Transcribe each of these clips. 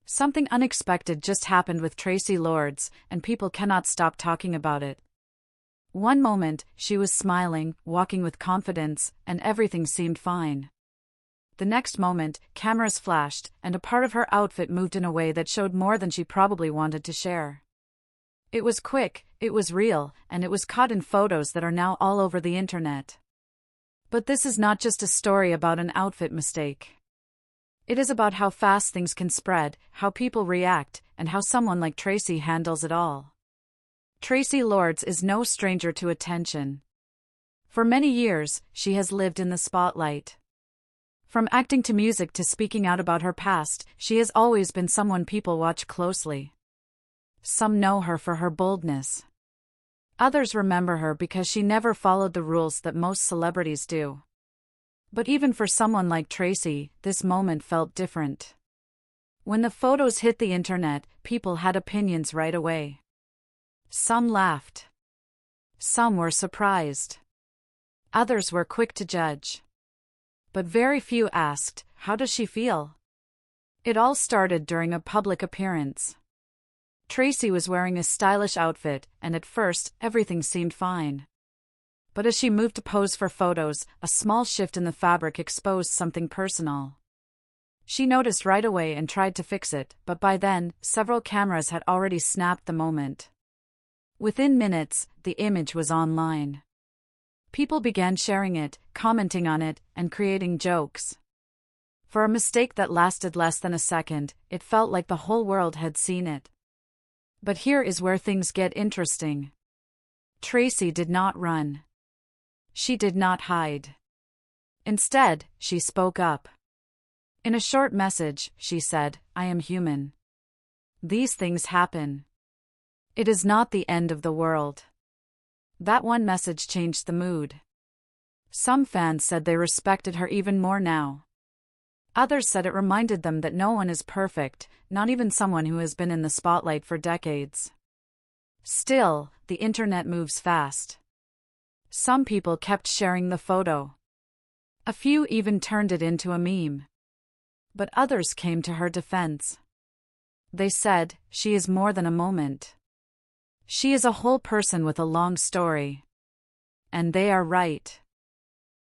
Something unexpected just happened with Traci Lords, and people cannot stop talking about it. One moment, she was smiling, walking with confidence, and everything seemed fine. The next moment, cameras flashed, and a part of her outfit moved in a way that showed more than she probably wanted to share. It was quick, it was real, and it was caught in photos that are now all over the internet. But this is not just a story about an outfit mistake. It is about how fast things can spread, how people react, and how someone like Traci handles it all. Traci Lords is no stranger to attention. For many years, she has lived in the spotlight. From acting to music to speaking out about her past, she has always been someone people watch closely. Some know her for her boldness. Others remember her because she never followed the rules that most celebrities do. But even for someone like Traci, this moment felt different. When the photos hit the internet, people had opinions right away. Some laughed. Some were surprised. Others were quick to judge. But very few asked, how does she feel? It all started during a public appearance. Traci was wearing a stylish outfit, and at first, everything seemed fine. But as she moved to pose for photos, a small shift in the fabric exposed something personal. She noticed right away and tried to fix it, but by then, several cameras had already snapped the moment. Within minutes, the image was online. People began sharing it, commenting on it, and creating jokes. For a mistake that lasted less than a second, it felt like the whole world had seen it. But here is where things get interesting. Traci did not run. She did not hide. Instead, she spoke up. In a short message, she said, "I am human. These things happen. It is not the end of the world." That one message changed the mood. Some fans said they respected her even more now. Others said it reminded them that no one is perfect, not even someone who has been in the spotlight for decades. Still, the internet moves fast. Some people kept sharing the photo. A few even turned it into a meme. But others came to her defense. They said, she is more than a moment. She is a whole person with a long story. And they are right.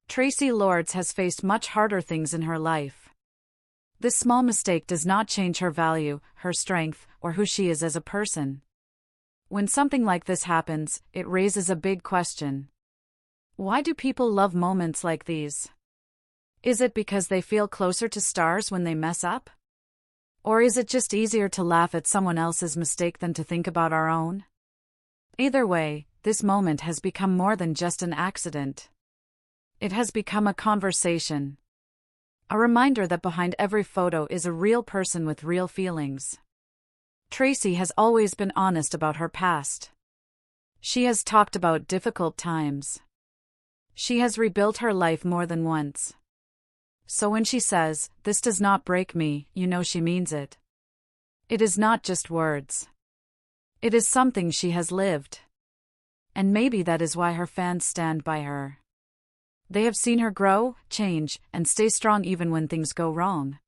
Traci Lords has faced much harder things in her life. This small mistake does not change her value, her strength, or who she is as a person. When something like this happens, it raises a big question. Why do people love moments like these? Is it because they feel closer to stars when they mess up? Or is it just easier to laugh at someone else's mistake than to think about our own? Either way, this moment has become more than just an accident. It has become a conversation. A reminder that behind every photo is a real person with real feelings. Traci has always been honest about her past. She has talked about difficult times. She has rebuilt her life more than once. So when she says, "This does not break me," you know she means it. It is not just words. It is something she has lived. And maybe that is why her fans stand by her. They have seen her grow, change, and stay strong even when things go wrong.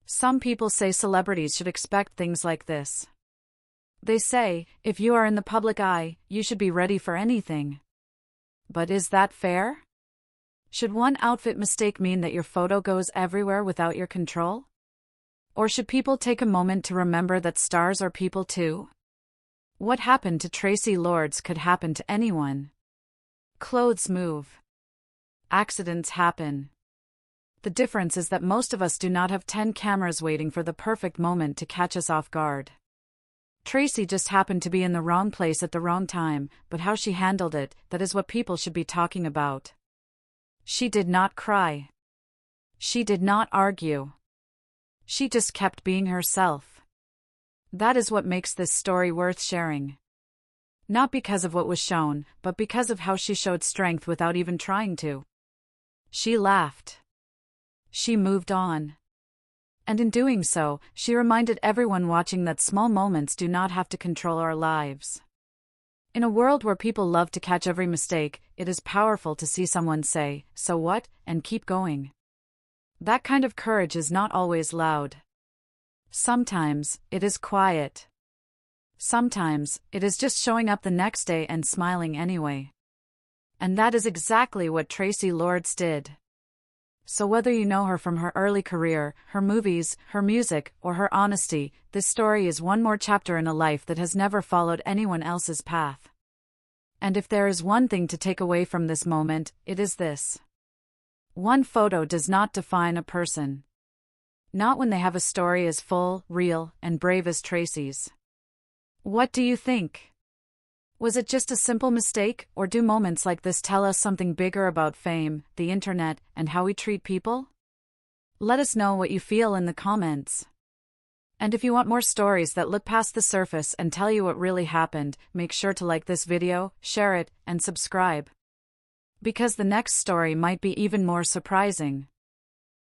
Some people say celebrities should expect things like this. They say, if you are in the public eye, you should be ready for anything. But is that fair? Should one outfit mistake mean that your photo goes everywhere without your control? Or should people take a moment to remember that stars are people too? What happened to Traci Lords could happen to anyone. Clothes move. Accidents happen. The difference is that most of us do not have 10 cameras waiting for the perfect moment to catch us off guard. Traci just happened to be in the wrong place at the wrong time, but how she handled it, that is what people should be talking about. She did not cry. She did not argue. She just kept being herself. That is what makes this story worth sharing. Not because of what was shown, but because of how she showed strength without even trying to. She laughed. She moved on. And in doing so, she reminded everyone watching that small moments do not have to control our lives. In a world where people love to catch every mistake, it is powerful to see someone say, "So what?" and keep going. That kind of courage is not always loud. Sometimes, it is quiet. Sometimes, it is just showing up the next day and smiling anyway. And that is exactly what Traci Lords did. So whether you know her from her early career, her movies, her music, or her honesty, this story is one more chapter in a life that has never followed anyone else's path. And if there is one thing to take away from this moment, it is this. One photo does not define a person. Not when they have a story as full, real, and brave as Traci's. What do you think? Was it just a simple mistake, or do moments like this tell us something bigger about fame, the internet, and how we treat people? Let us know what you feel in the comments. And if you want more stories that look past the surface and tell you what really happened, make sure to like this video, share it, and subscribe. Because the next story might be even more surprising.